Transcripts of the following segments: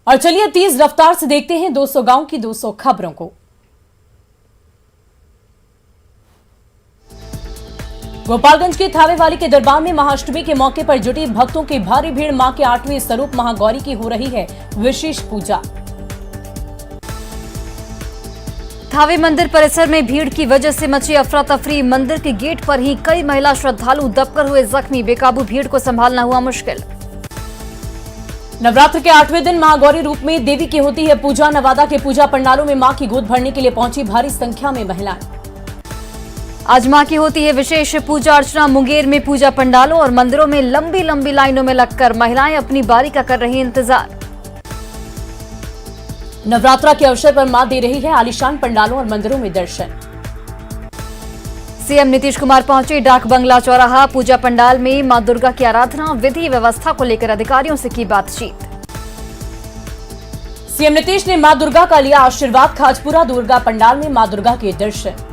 और चलिए तेज रफ्तार से देखते हैं 200 गांव की 200 खबरों को। गोपालगंज के थावेवाली के दरबार में महाअष्टमी के मौके पर जुटी भक्तों की भारी भीड़। मां के 8वें स्वरूप महागौरी की हो रही है विशेष पूजा। थावे मंदिर परिसर में भीड़ की वजह से मची अफरा तफरी। मंदिर के गेट पर ही कई महिला श्रद्धालु दबकर हुए जख्मी। बेकाबू भीड़ को संभालना हुआ मुश्किल। नवरात्र के 8वें दिन महागौरी रूप में देवी की होती है पूजा। नवादा के पूजा पंडालों में मां की गोद भरने के लिए पहुंची भारी संख्या में महिलाएं। आज मां की होती है विशेष पूजा अर्चना। मुंगेर में पूजा पंडालों और मंदिरों में लंबी लंबी लाइनों में लगकर महिलाएं अपनी बारी का कर रही इंतजार। नवरात्रा के अवसर पर मां दे रही है आलीशान पंडालों और मंदिरों में दर्शन। सीएम नीतीश कुमार पहुंचे डाक बंगला चौराहा। पूजा पंडाल में मां दुर्गा की आराधना विधि व्यवस्था को लेकर अधिकारियों से की बातचीत। सीएम नीतीश ने मां दुर्गा का लिया आशीर्वाद। खाजपुरा दुर्गा पंडाल में मां दुर्गा के दर्शन।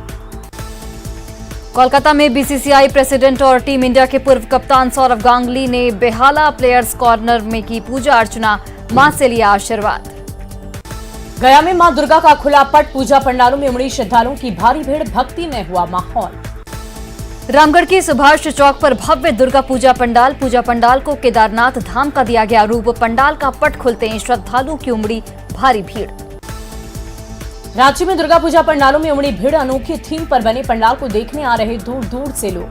कोलकाता में बीसीसीआई प्रेसिडेंट और टीम इंडिया के पूर्व कप्तान सौरव गांगुली ने बेहाला प्लेयर्स कॉर्नर में की पूजा अर्चना। मां से लिया आशीर्वाद। गया में मां दुर्गा का खुला पट। पूजा पंडालों में उमड़ी श्रद्धालुओं की भारी भीड़। भक्ति में हुआ माहौल। रामगढ़ के सुभाष चौक पर भव्य दुर्गा पूजा पंडाल। पूजा पंडाल को केदारनाथ धाम का दिया गया रूप। पंडाल का पट खुलते ही श्रद्धालुओं की उमड़ी भारी भीड़। रांची में दुर्गा पूजा पंडालों में उमड़ी भीड़। अनोखी थीम पर बने पंडाल को देखने आ रहे दूर दूर से लोग।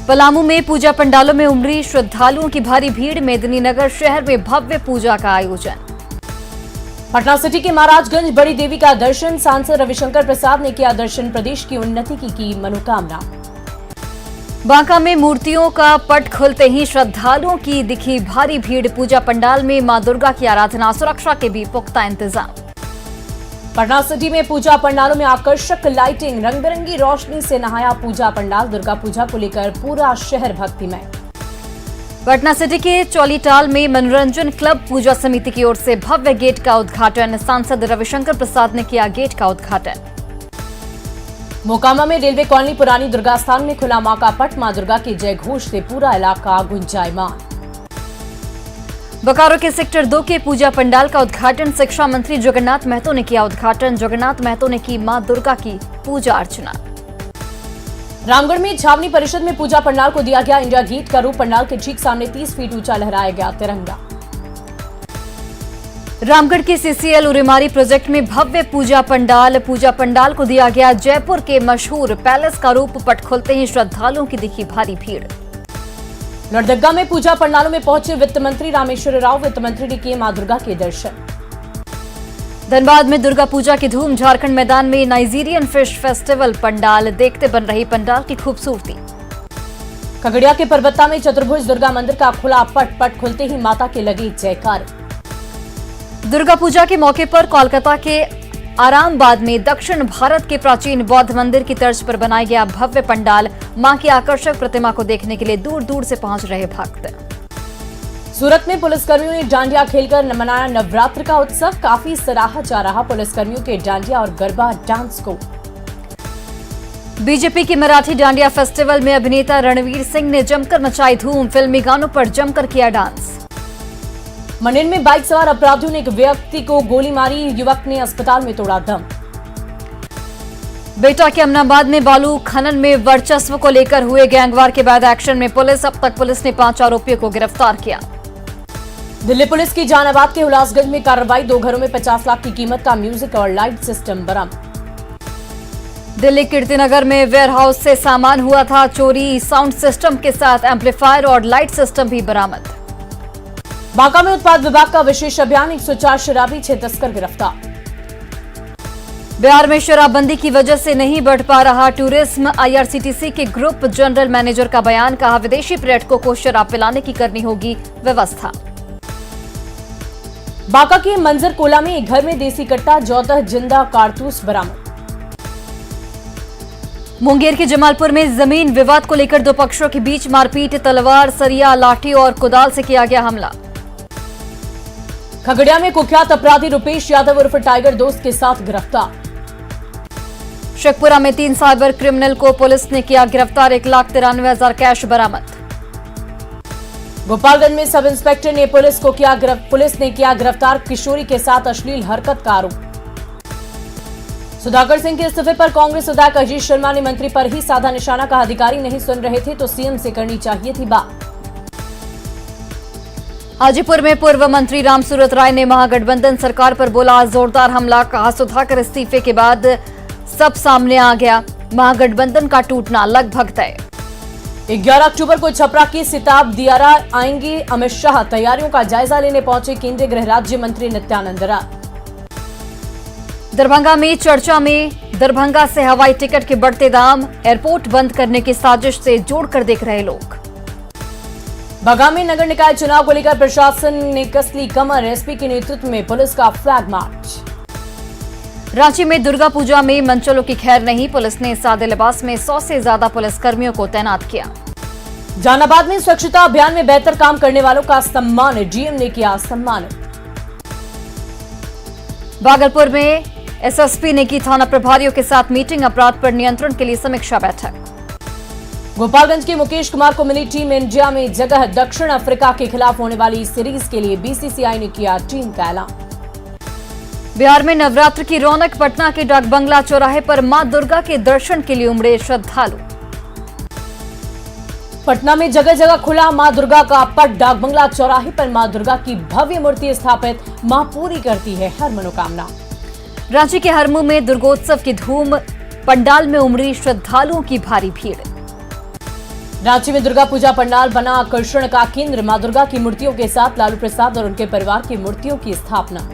पलामू में पूजा पंडालों में उमड़ी श्रद्धालुओं की भारी भीड़। मेदिनीनगर शहर में भव्य पूजा का आयोजन। पटना सिटी के महाराजगंज बड़ी देवी का दर्शन। सांसद रविशंकर प्रसाद ने किया दर्शन। प्रदेश की उन्नति की मनोकामना। बांका में मूर्तियों का पट खुलते ही श्रद्धालुओं की दिखी भारी भीड़। पूजा पंडाल में मां दुर्गा की आराधना। सुरक्षा के भी पुख्ता इंतजाम। पटना सिटी में पूजा पंडालों में आकर्षक लाइटिंग। रंग बिरंगी रोशनी से नहाया पूजा पंडाल। दुर्गा पूजा को लेकर पूरा शहर भक्तिमय। पटना सिटी के चौलीटाल में मनोरंजन क्लब पूजा समिति की ओर से भव्य गेट का उद्घाटन। सांसद रविशंकर प्रसाद ने किया गेट का उद्घाटन। मोकामा में रेलवे कॉलोनी पुरानी दुर्गा स्थान में खुला मां का पट। मां दुर्गा के जय घोष से पूरा इलाका गुंजायमान। बोकारो के सेक्टर 2 के पूजा पंडाल का उद्घाटन। शिक्षा मंत्री जगन्नाथ महतो ने किया उद्घाटन। जगन्नाथ महतो ने की मां दुर्गा की पूजा अर्चना। रामगढ़ में छावनी परिषद में पूजा पंडाल को दिया गया इंडिया गेट का रूप। पंडाल के ठीक सामने 30 फीट ऊंचा लहराया गया तिरंगा। रामगढ़ के सीसीएल उरेमारी प्रोजेक्ट में भव्य पूजा पंडाल। पूजा पंडाल को दिया गया जयपुर के मशहूर पैलेस का रूप। पट खुलते ही श्रद्धालुओं की दिखी भारी भीड़। लोहरदगा में पूजा पंडालों में पहुंचे वित्त मंत्री रामेश्वर राव। वित्त मंत्री ने किए मां दुर्गा के दर्शन। धनबाद में दुर्गा पूजा की धूम। झारखंड मैदान में नाइजीरियन फिश फेस्टिवल पंडाल। देखते बन रही पंडाल की खूबसूरती। खगड़िया के परबत्ता में चतुर्भुज दुर्गा मंदिर का खुला पट। पट खुलते ही माता के लगे जयकार। दुर्गा पूजा के मौके पर कोलकाता के आरामबाग में दक्षिण भारत के प्राचीन बौद्ध मंदिर की तर्ज पर बनाया गया भव्य पंडाल। मां की आकर्षक प्रतिमा को देखने के लिए दूर दूर से पहुंच रहे भक्त। सूरत में पुलिसकर्मियों ने डांडिया खेलकर मनाया नवरात्र का उत्सव। काफी सराहा जा रहा पुलिसकर्मियों के डांडिया और गरबा डांस को। बीजेपी के मराठी डांडिया फेस्टिवल में अभिनेता रणवीर सिंह ने जमकर मचाई धूम। फिल्मी गानों पर जमकर किया डांस। मनेर में बाइक सवार अपराधियों ने एक व्यक्ति को गोली मारी। युवक ने अस्पताल में तोड़ा दम। बेटा के अमनाबाद में बालू खनन में वर्चस्व को लेकर हुए गैंगवार के बाद एक्शन में पुलिस। अब तक पुलिस ने 5 आरोपियों को गिरफ्तार किया। दिल्ली पुलिस की जहानाबाद के हुलासगंज में कार्रवाई। 2 घरों में 50 लाख की कीमत का म्यूजिक और लाइट सिस्टम बरामद। दिल्ली कीर्तिनगर में वेयरहाउस से सामान हुआ था चोरी। साउंड सिस्टम के साथ एम्पलीफायर और लाइट सिस्टम भी बरामद। बांका में उत्पाद विभाग का विशेष अभियान। 104 शराबी 6 तस्कर गिरफ्तार। बिहार में शराबबंदी की वजह से नहीं बढ़ पा रहा टूरिज्म। आईआरसीटीसी के ग्रुप जनरल मैनेजर का बयान। कहा विदेशी पर्यटकों को शराब पिलाने की करनी होगी व्यवस्था। बांका के मंजर कोला में एक घर में देसी कट्टा 14 जिंदा कारतूस बरामद। मुंगेर के जमालपुर में जमीन विवाद को लेकर 2 पक्षों के बीच मारपीट। तलवार, सरिया, लाठी और कुदाल से किया गया हमला। खगड़िया में कुख्यात अपराधी रुपेश यादव उर्फ टाइगर दोस्त के साथ गिरफ्तार। शेखपुरा में 3 साइबर क्रिमिनल को पुलिस ने किया गिरफ्तार। 1,93,000 कैश बरामद। गोपालगंज में सब इंस्पेक्टर ने पुलिस ने किया गिरफ्तार किशोरी के साथ अश्लील हरकत का आरोप। सुधाकर सिंह के इस्तीफे पर कांग्रेस विधायक अजीत शर्मा ने मंत्री पर ही साधा निशाना, कहा अधिकारी नहीं सुन रहे थे तो सीएम से करनी चाहिए थी बात। हाजीपुर में पूर्व मंत्री रामसूरत राय ने महागठबंधन सरकार पर बोला जोरदार हमला, कहा सुधाकर इस्तीफे के बाद सब सामने आ गया, महागठबंधन का टूटना लगभग तय। 11 अक्टूबर को छपरा की सिताब दियारा आएंगे अमित शाह, तैयारियों का जायजा लेने पहुंचे केंद्रीय गृह राज्य मंत्री नित्यानंद राय। दरभंगा में चर्चा में दरभंगा से हवाई टिकट के बढ़ते दाम, एयरपोर्ट बंद करने की साजिश से जोड़कर देख रहे लोग। बगामी नगर निकाय चुनाव को लेकर प्रशासन ने कस ली कमर, एसपी के नेतृत्व में पुलिस का फ्लैग मार्च। रांची में दुर्गा पूजा में मंचलों की खैर नहीं, पुलिस ने सादे लिबास में 100 से ज्यादा पुलिसकर्मियों को तैनात किया। जहानाबाद में स्वच्छता अभियान में बेहतर काम करने वालों का सम्मान, डीएम ने किया सम्मानित। भागलपुर में एसएसपी ने की थाना प्रभारियों के साथ मीटिंग, अपराध पर नियंत्रण के लिए समीक्षा बैठक। गोपालगंज के मुकेश कुमार को मिली टीम इंडिया में जगह, दक्षिण अफ्रीका के खिलाफ होने वाली सीरीज के लिए बीसीसीआई ने किया टीम का ऐलान। बिहार में नवरात्र की रौनक, पटना के डाक बंगला चौराहे पर मां दुर्गा के दर्शन के लिए उमड़े श्रद्धालु। पटना में जगह जगह खुला मां दुर्गा का पट, डाक बंगला चौराहे पर मां दुर्गा की भव्य मूर्ति स्थापित, मां पूरी करती है हर मनोकामना। रांची के हरमू में दुर्गोत्सव की धूम, पंडाल में उमड़ी श्रद्धालुओं की भारी भीड़। रांची में दुर्गा पूजा पंडाल बना आकर्षण का केंद्र, मां दुर्गा की मूर्तियों के साथ लालू प्रसाद और उनके परिवार की मूर्तियों की स्थापना।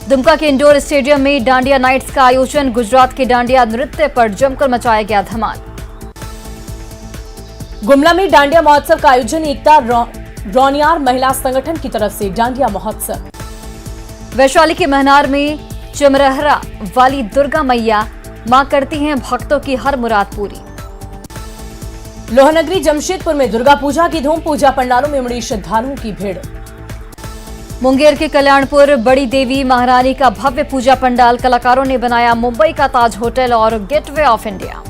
दुमका के इंडोर स्टेडियम में डांडिया नाइट्स का आयोजन, गुजरात के डांडिया नृत्य पर जमकर मचाया गया धमाल। गुमला में डांडिया महोत्सव का आयोजन, एकता रौनियार महिला संगठन की तरफ से डांडिया महोत्सव। वैशाली के महनार में चमरहरा वाली दुर्गा मैया मां करती हैं भक्तों की हर मुराद पूरी। लोहनगरी जमशेदपुर में दुर्गा पूजा की धूम, पूजा पंडालों में उमड़ी श्रद्धालुओं की भीड़। मुंगेर के कल्याणपुर बड़ी देवी महारानी का भव्य पूजा पंडाल, कलाकारों ने बनाया मुंबई का ताज होटल और गेटवे ऑफ इंडिया।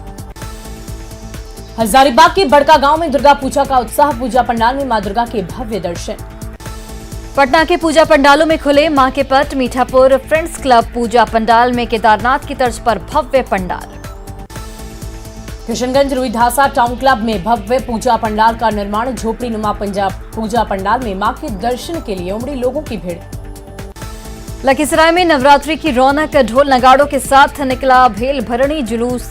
हजारीबाग के बड़का गांव में दुर्गा पूजा का उत्साह, पूजा पंडाल में मां दुर्गा के भव्य दर्शन। पटना के पूजा पंडालों में खुले मां के पट, मीठापुर फ्रेंड्स क्लब पूजा पंडाल में केदारनाथ की तर्ज पर भव्य पंडाल। किशनगंज रुईधासा टाउन क्लब में भव्य पूजा पंडाल का निर्माण, झोपड़ी नुमा पंजाब पूजा पंडाल में मां के दर्शन के लिए उमड़ी लोगों की भीड़। लखीसराय में नवरात्रि की रौनक, ढोल नगाड़ों के साथ निकला भेल भरणी जुलूस,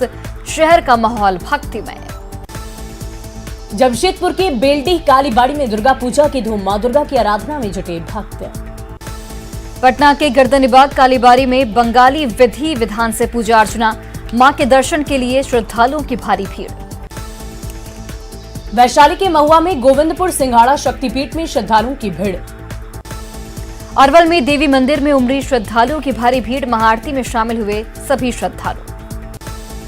शहर का माहौल भक्तिमय। जमशेदपुर के बेलडीह कालीबाड़ी में दुर्गा पूजा की धूम, मां दुर्गा की आराधना में जुटे भक्त। पटना के गर्दनीबाग कालीबाड़ी में बंगाली विधि विधान से पूजा अर्चना, मां के दर्शन के लिए श्रद्धालुओं की भारी भीड़। वैशाली के महुआ में गोविंदपुर सिंघाड़ा शक्तिपीठ में श्रद्धालुओं की भीड़। अरवल में देवी मंदिर में उमड़ी श्रद्धालुओं की भारी भीड़, महाआरती में शामिल हुए सभी श्रद्धालु।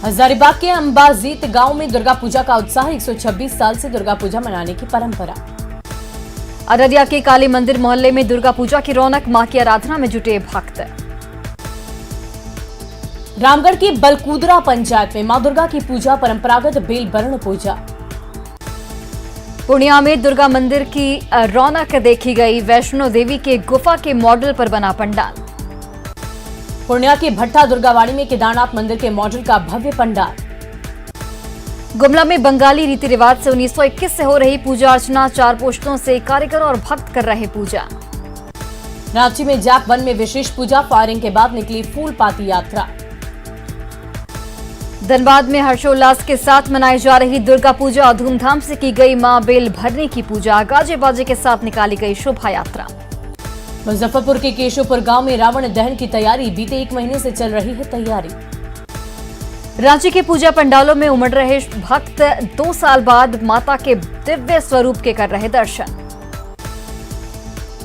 हजारीबाग के अंबाजीत गांव में दुर्गा पूजा का उत्साह, 126 साल से दुर्गा पूजा मनाने की परंपरा। अररिया के काली मंदिर मोहल्ले में दुर्गा पूजा की रौनक, मां की आराधना में जुटे भक्त। रामगढ़ की बलकुदरा पंचायत में मां दुर्गा की पूजा, परंपरागत बेल बरण पूजा। पूर्णिया में दुर्गा मंदिर की रौनक देखी गई, वैष्णो देवी के गुफा के मॉडल पर बना पंडाल। पूर्णिया के भट्टा दुर्गावाड़ी में केदारनाथ मंदिर के मॉडल का भव्य पंडाल। गुमला में बंगाली रीति रिवाज से 1921 से हो रही पूजा अर्चना, 4 पोस्टों से कारीगर और भक्त कर रहे पूजा। रांची में जैक वन में विशेष पूजा, फायरिंग के बाद निकली फूल पाती यात्रा। धनबाद में हर्षोल्लास के साथ मनाई जा रही दुर्गा पूजा, धूमधाम से की गई मां बेल भरनी की पूजा, गाजे बाजे के साथ निकाली गई शोभा यात्रा। मुजफ्फरपुर के केशवपुर गांव में रावण दहन की तैयारी, बीते 1 महीने से चल रही है तैयारी। रांची के पूजा पंडालों में उमड़ रहे भक्त, 2 साल बाद माता के दिव्य स्वरूप के कर रहे दर्शन।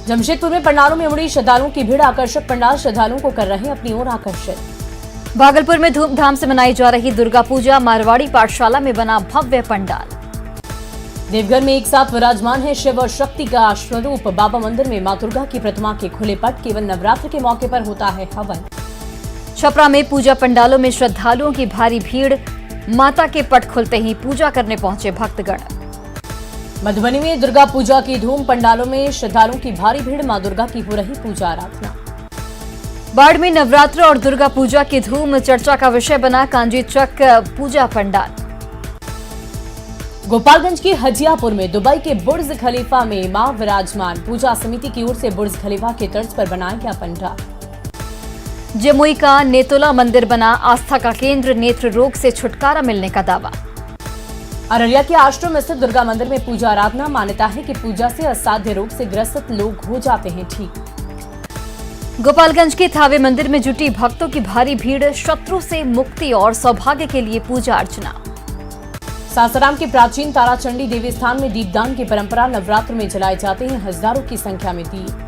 जमशेदपुर में पंडालों में उमड़ी श्रद्धालुओं की भीड़, आकर्षक पंडाल श्रद्धालुओं को कर रहे अपनी ओर आकर्षित। भागलपुर में धूमधाम से मनाई जा रही दुर्गा पूजा, मारवाड़ी पाठशाला में बना भव्य पंडाल। देवघर में एक साथ विराजमान है शिव और शक्ति का स्वरूप, बाबा मंदिर में मां दुर्गा की प्रतिमा के खुले पट, केवल नवरात्र के मौके पर होता है हवन। छपरा में पूजा पंडालों में श्रद्धालुओं की भारी भीड़, माता के पट खुलते ही पूजा करने पहुंचे भक्तगण। मधुबनी में दुर्गा पूजा की धूम, पंडालों में श्रद्धालुओं की भारी भीड़, मां दुर्गा की हो रही पूजा आराधना। बाढ़ में नवरात्र और दुर्गा पूजा की धूम, चर्चा का विषय बना कांजी चक पूजा पंडाल। गोपालगंज के हजियापुर में दुबई के बुर्ज खलीफा में मां विराजमान, पूजा समिति की ओर से बुर्ज खलीफा के तर्ज पर बनाया गया पंडाल। जमुई का नेतोला मंदिर बना आस्था का केंद्र, नेत्र रोग से छुटकारा मिलने का दावा। अररिया के आश्रम स्थित दुर्गा मंदिर में पूजा आराधना, मान्यता है कि पूजा से असाध्य रोग से ग्रसित लोग हो जाते हैं ठीक। गोपालगंज के थावे मंदिर में जुटी भक्तों की भारी भीड़, शत्रु से मुक्ति और सौभाग्य के लिए पूजा अर्चना। सासाराम के प्राचीन ताराचंडी देवी स्थान में दीपदान की परंपरा, नवरात्र में जलाए जाते हैं हजारों की संख्या में दीप।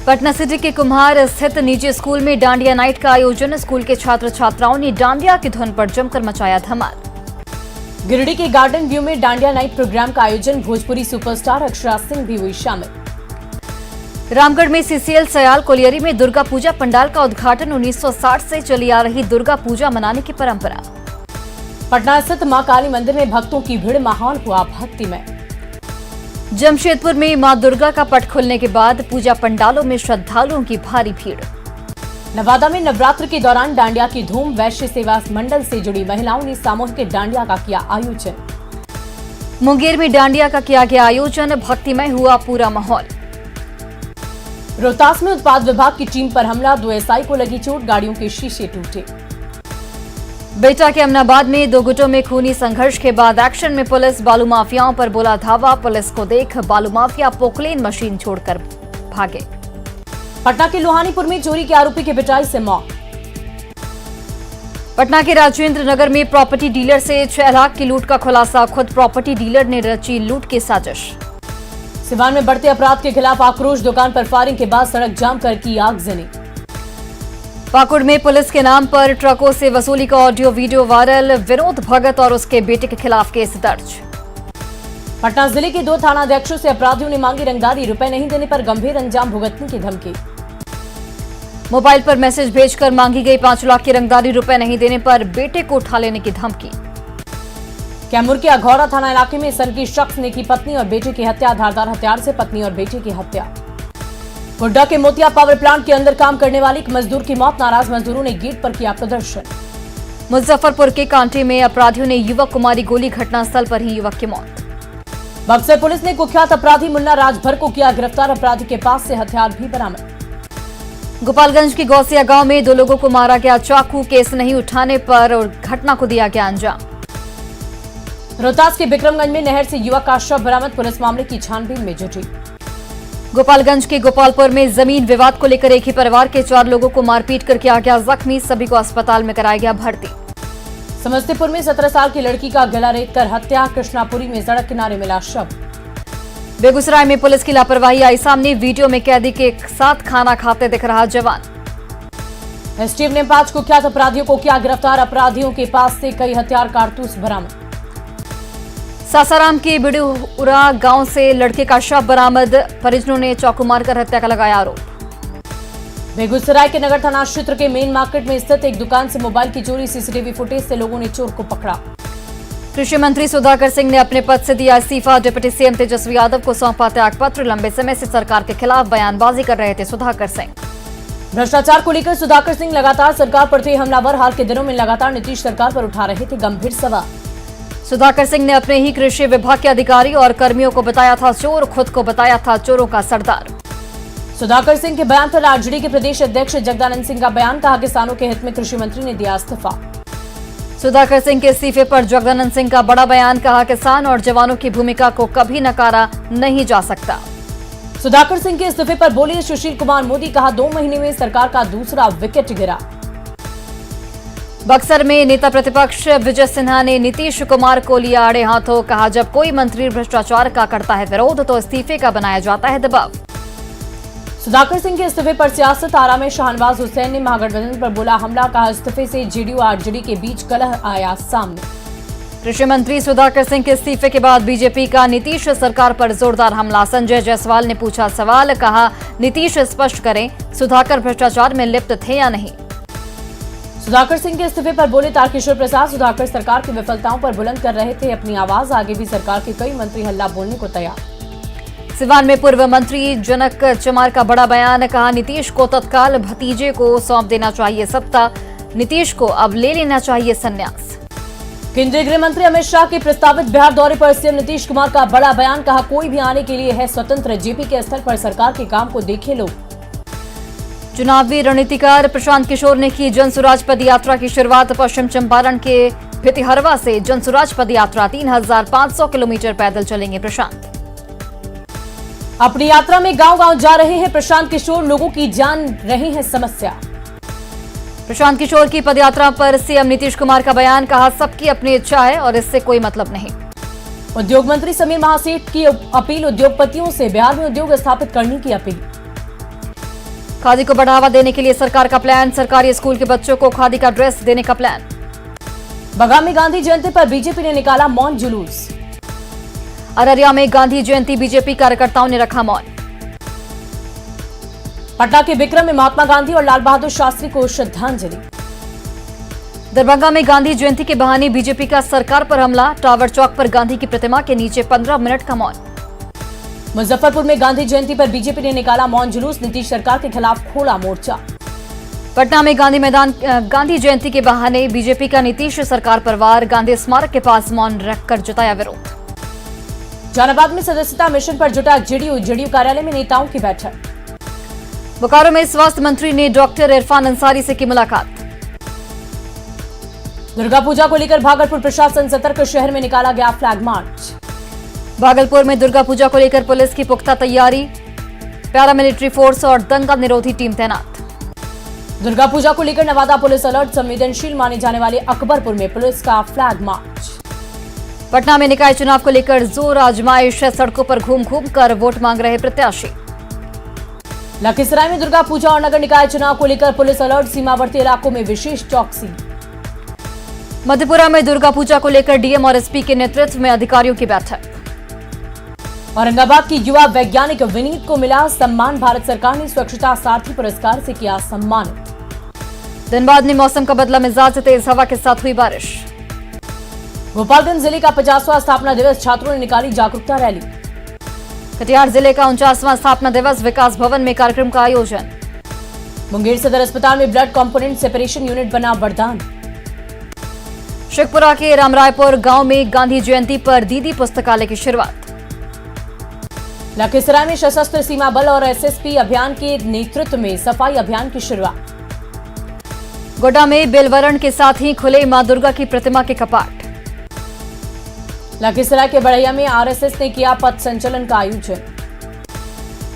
पटना सिटी के कुम्हार स्थित निजी स्कूल में डांडिया नाइट का आयोजन, स्कूल के छात्र छात्राओं ने डांडिया की धुन पर जमकर मचाया धमाल। गिरिडीह के गार्डन व्यू में डांडिया नाइट प्रोग्राम का आयोजन, भोजपुरी सुपरस्टार अक्षरा सिंह भी हुई शामिल। रामगढ़ में सीसीएल सयाल कोलियरी में दुर्गा पूजा पंडाल का उद्घाटन, 1960 से चली आ रही दुर्गा पूजा मनाने की परंपरा। पटना स्थित मां काली मंदिर में भक्तों की भीड़, माहौल हुआ भक्तिमय। जमशेदपुर में मां दुर्गा का पट खुलने के बाद पूजा पंडालों में श्रद्धालुओं की भारी भीड़। नवादा में नवरात्र के दौरान डांडिया की धूम, वैश्य सेवा मंडल से जुड़ी महिलाओं ने सामूहिक डांडिया का किया आयोजन। मुंगेर में डांडिया का किया गया आयोजन, भक्तिमय हुआ पूरा माहौल। रोहतास में उत्पाद विभाग की टीम पर हमला, 2 एसआई को लगी चोट, गाड़ियों के शीशे टूटे। बेटा के अमनाबाद में 2 गुटों में खूनी संघर्ष के बाद एक्शन में पुलिस, बालू माफियाओं पर बोला धावा, पुलिस को देख बालू माफिया पोकलेन मशीन छोड़कर भागे। पटना के लोहानीपुर में चोरी के आरोपी की पिटाई से मौत। पटना के राजेंद्र नगर में प्रॉपर्टी डीलर से 6 लाख की लूट का खुलासा, खुद प्रॉपर्टी डीलर ने रची लूट की साजिश। सिवान में बढ़ते अपराध के खिलाफ आक्रोश, दुकान पर फायरिंग के बाद सड़क जाम कर की आगजनी। पाकुड़ में पुलिस के नाम पर ट्रकों से वसूली का ऑडियो वीडियो वायरल, विनोद भगत और उसके बेटे के खिलाफ केस दर्ज। पटना जिले के 2 थानाध्यक्षों से अपराधियों ने मांगी रंगदारी, रुपए नहीं देने पर गंभीर अंजाम भुगतने की धमकी। मोबाइल पर मैसेज भेजकर मांगी गई 5 लाख की रंगदारी, रुपए नहीं देने पर बेटे को उठा लेने की धमकी। कैमूर के अघौरा थाना इलाके में सनकी शख्स ने की पत्नी और बेटे की हत्या, धारदार हथियार से पत्नी और बेटे की हत्या। गोड्डा के मोतिया पावर प्लांट के अंदर काम करने वाली एक मजदूर की मौत, नाराज मजदूरों ने गेट पर किया प्रदर्शन। मुजफ्फरपुर के कांटे में अपराधियों ने युवक को मारी गोली, घटनास्थल पर ही युवक की मौत। बक्सर पुलिस ने कुख्यात अपराधी मुन्ना राजभर को किया गिरफ्तार, अपराधी के पास से हथियार भी बरामद। गोपालगंज के गौसिया गांव में 2 लोगों को मारा गया चाकू, केस नहीं उठाने पर और घटना को दिया गया अंजाम। रोहतास के बिक्रमगंज में नहर से युवक का शव बरामद, पुलिस मामले की छानबीन में जुटी। गोपालगंज के गोपालपुर में जमीन विवाद को लेकर एक ही परिवार के 4 लोगों को मारपीट कर किया गया जख्मी, सभी को अस्पताल में कराया गया भर्ती। समस्तीपुर में 17 साल की लड़की का गला रेतकर हत्या, कृष्णापुरी में सड़क किनारे मिला शव। बेगूसराय में पुलिस की लापरवाही आई सामने, वीडियो में कैदी के साथ खाना खाते दिख रहा जवान। एसटीएफ ने 5 कुख्यात अपराधियों को किया गिरफ्तार, अपराधियों के पास से कई हथियार कारतूस बरामद। सासाराम के बिडुरा गांव से लड़के का शव बरामद, परिजनों ने चाकू मारकर हत्या का लगाया आरोप। बेगूसराय के नगर थाना क्षेत्र के मेन मार्केट में स्थित एक दुकान से मोबाइल की चोरी, सीसीटीवी फुटेज से लोगों ने चोर को पकड़ा। कृषि मंत्री सुधाकर सिंह ने अपने पद से दिया इस्तीफा, डिप्टी सीएम तेजस्वी यादव को सौंपा त्याग पत्र, लंबे समय से सरकार के खिलाफ बयानबाजी कर रहे थे सुधाकर सिंह। भ्रष्टाचार को लेकर सुधाकर सिंह लगातार सरकार पर थे हमलावर, हाल के दिनों में लगातार नीतीश सरकार पर उठा रहे थे गंभीर सवाल। सुधाकर सिंह ने अपने ही कृषि विभाग के अधिकारी और कर्मियों को बताया था चोर, खुद को बताया था चोरों का सरदार। सुधाकर सिंह के बयान पर आरजेडी के प्रदेश अध्यक्ष जगदानंद सिंह का बयान, कहा किसानों के हित में कृषि मंत्री ने दिया इस्तीफा। सुधाकर सिंह के इस्तीफे पर जगदानंद सिंह का बड़ा बयान, कहा किसान और जवानों की भूमिका को कभी नकारा नहीं जा सकता। सुधाकर सिंह के इस्तीफे पर बोले सुशील कुमार मोदी, कहा 2 महीने में सरकार का दूसरा विकेट गिरा। बक्सर में नेता प्रतिपक्ष विजय सिन्हा ने नीतीश कुमार को लिया आड़े हाथों, कहा जब कोई मंत्री भ्रष्टाचार का करता है विरोध तो इस्तीफे का बनाया जाता है दबाव। सुधाकर सिंह के इस्तीफे पर सियासत, आरा में शाहनवाज हुसैन ने महागठबंधन पर बोला हमला, कहा इस्तीफे से जेडीयू आरजेडी के बीच कलह आया सामने। कृषि मंत्री सुधाकर सिंह के इस्तीफे के बाद बीजेपी का नीतीश सरकार पर जोरदार हमला, संजय जायसवाल ने पूछा सवाल, कहा नीतीश स्पष्ट करें सुधाकर भ्रष्टाचार में लिप्त थे या नहीं। सुधाकर सिंह के इस्तीफे पर बोले तारकिशोर प्रसाद, सुधाकर सरकार की विफलताओं पर बुलंद कर रहे थे अपनी आवाज, आगे भी सरकार के कई मंत्री हल्ला बोलने को तैयार। सिवान में पूर्व मंत्री जनक चमार का बड़ा बयान, कहा नीतीश को तत्काल भतीजे को सौंप देना चाहिए सत्ता, नीतीश को अब ले लेना चाहिए संन्यास। केंद्रीय गृह मंत्री अमित शाह के प्रस्तावित बिहार दौरे पर सीएम नीतीश कुमार का बड़ा बयान, कहा कोई भी आने के लिए है स्वतंत्र, जेपी के स्तर पर सरकार के काम को देखे लोग। चुनावी रणनीतिकार प्रशांत किशोर ने की जनसुराज पद यात्रा की शुरुआत, पश्चिम चंपारण के भितिहरवा से जनसुराज पद यात्रा, 3500 किलोमीटर पैदल चलेंगे प्रशांत। अपनी यात्रा में गांव-गांव जा रहे हैं प्रशांत किशोर, लोगों की जान रहे हैं समस्या। प्रशांत किशोर की पदयात्रा पर सीएम नीतीश कुमार का बयान, कहा सबकी अपनी इच्छा है और इससे कोई मतलब नहीं। उद्योग मंत्री समीर महासेठ की अपील, उद्योगपतियों से बिहार में उद्योग स्थापित करने की अपील। खादी को बढ़ावा देने के लिए सरकार का प्लान, सरकारी स्कूल के बच्चों को खादी का ड्रेस देने का प्लान। बगा में गांधी जयंती पर बीजेपी ने निकाला मौन जुलूस। अररिया में गांधी जयंती, बीजेपी कार्यकर्ताओं ने रखा मौन। पटना के विक्रम में महात्मा गांधी और लाल बहादुर शास्त्री को श्रद्धांजलि। दरभंगा में गांधी जयंती के बहाने बीजेपी का सरकार पर हमला, टावर चौक पर गांधी की प्रतिमा के नीचे 15 मिनट का मौन। मुजफ्फरपुर में गांधी जयंती पर बीजेपी ने निकाला मौन जुलूस, नीतीश सरकार के खिलाफ खोला मोर्चा। पटना में गांधी मैदान गांधी जयंती के बहाने बीजेपी का नीतीश सरकार पर वार, गांधी स्मारक के पास मौन रखकर जताया विरोध। जहानाबाद में सदस्यता मिशन पर जुटा जेडीयू कार्यालय में नेताओं की बैठक। बोकारो में स्वास्थ्य मंत्री ने डॉक्टर इरफान अंसारी से की मुलाकात। दुर्गा पूजा को लेकर भागलपुर प्रशासन सतर्क, शहर में निकाला गया फ्लैग मार्च। भागलपुर में दुर्गा पूजा को लेकर पुलिस की पुख्ता तैयारी, पैरामिलिट्री फोर्स और दंगा निरोधी टीम तैनात। दुर्गा पूजा को लेकर नवादा पुलिस अलर्ट, संवेदनशील माने जाने वाले अकबरपुर में पुलिस का फ्लैग मार्च। पटना में निकाय चुनाव को लेकर जोर आजमाइश, सड़कों पर घूम घूम कर वोट मांग रहे प्रत्याशी। लखीसराय में दुर्गा पूजा और नगर निकाय चुनाव को लेकर पुलिस अलर्ट, सीमावर्ती इलाकों में विशेष चौकसी। मधेपुरा में दुर्गा पूजा को लेकर डीएम और एसपी के नेतृत्व में अधिकारियों की बैठक। औरंगाबाद की युवा वैज्ञानिक विनीत को मिला सम्मान, भारत सरकार ने स्वच्छता सारथी पुरस्कार से किया सम्मानित। धनबाद में मौसम का बदला मिजाज, तेज हवा के साथ हुई बारिश। गोपालगंज जिले का 50वां स्थापना दिवस, छात्रों ने निकाली जागरूकता रैली। कटिहार जिले का 49वां स्थापना दिवस, विकास भवन में कार्यक्रम का आयोजन। मुंगेर सदर अस्पताल में ब्लड कंपोनेंट सेपरेशन यूनिट बना वरदान। शेखपुरा के रामरायपुर गांव में गांधी जयंती पर दीदी पुस्तकालय की शुरुआत। लखीसराय में सशस्त्र सीमा बल और एसएसपी अभियान के नेतृत्व में सफाई अभियान की शुरुआत। गोड्डा में बेलवरण के साथ ही खुले मां दुर्गा की प्रतिमा के कपाट। लखीसराय के बढ़ैया में आरएसएस ने किया पथ संचलन का आयोजन।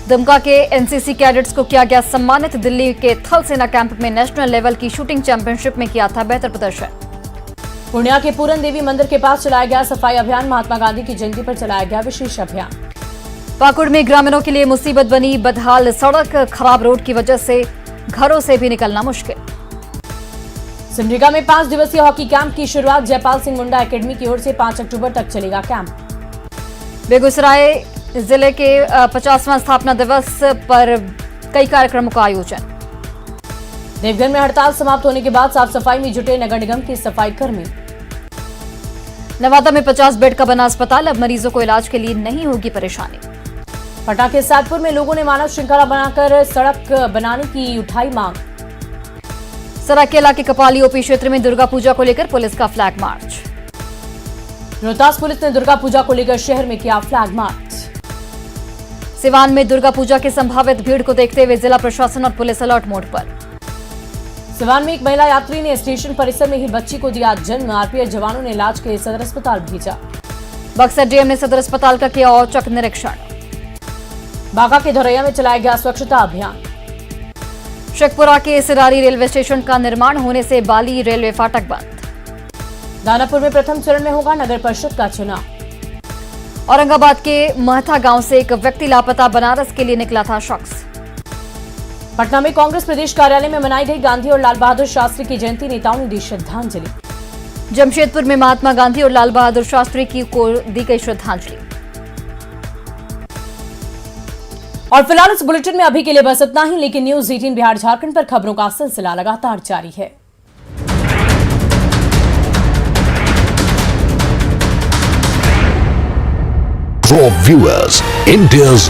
दुमका के एनसीसी कैडेट्स को किया गया सम्मानित, दिल्ली के थल सेना कैंप में नेशनल लेवल की शूटिंग चैंपियनशिप में किया था बेहतर प्रदर्शन। पूर्णिया के पूरन देवी मंदिर के पास चलाया गया सफाई अभियान, महात्मा गांधी की जयंती पर चलाया गया विशेष अभियान। पाकुड़ में ग्रामीणों के लिए मुसीबत बनी, बदहाल सड़क, खराब रोड की वजह से घरों से भी निकलना मुश्किल। सिमडेगा में 5 दिवसीय हॉकी कैंप की शुरुआत, जयपाल सिंह मुंडा एकेडमी की ओर से 5 अक्टूबर तक चलेगा कैंप। बेगूसराय जिले के 50वां स्थापना दिवस पर कई कार्यक्रमों का आयोजन। देवघर में हड़ताल समाप्त होने के बाद साफ सफाई में जुटे नगर निगम के सफाई कर्मी। नवादा में 50 बेड का बना अस्पताल, अब मरीजों को इलाज के लिए नहीं होगी परेशानी। पटना के सादपुर में लोगों ने मानव श्रृंखला बनाकर सड़क बनाने की उठाई मांग। सरायकेला के कपाली ओपी क्षेत्र में दुर्गा पूजा को लेकर पुलिस का फ्लैग मार्च। रोहतास पुलिस ने दुर्गा पूजा को लेकर शहर में किया फ्लैग मार्च। सिवान में दुर्गा पूजा की संभावित भीड़ को देखते हुए जिला प्रशासन और पुलिस अलर्ट मोड पर। सिवान में एक महिला यात्री ने स्टेशन परिसर में ही बच्ची को दिया जन्म, आरपीएफ जवानों ने इलाज के लिए सदर अस्पताल भेजा। बक्सर डीएम ने सदर अस्पताल का किया औचक निरीक्षण। बांका के धोरैया में चलाया गया स्वच्छता अभियान। शेखपुरा के सिरारी रेलवे स्टेशन का निर्माण होने से बाली रेलवे फाटक बंद। दानापुर में प्रथम चरण में होगा नगर परिषद का चुनाव। औरंगाबाद के महथा गांव से एक व्यक्ति लापता, बनारस के लिए निकला था शख्स। पटना में कांग्रेस प्रदेश कार्यालय में मनाई गई गांधी और लाल बहादुर शास्त्री की जयंती, नेताओं ने दी श्रद्धांजलि। जमशेदपुर में महात्मा गांधी और लाल बहादुर शास्त्री को दी गई श्रद्धांजलि। और फिलहाल इस बुलेटिन में अभी के लिए बस इतना ही, लेकिन न्यूज़ 18 बिहार झारखंड पर खबरों का सिलसिला लगातार जारी है। Pro Viewers, India's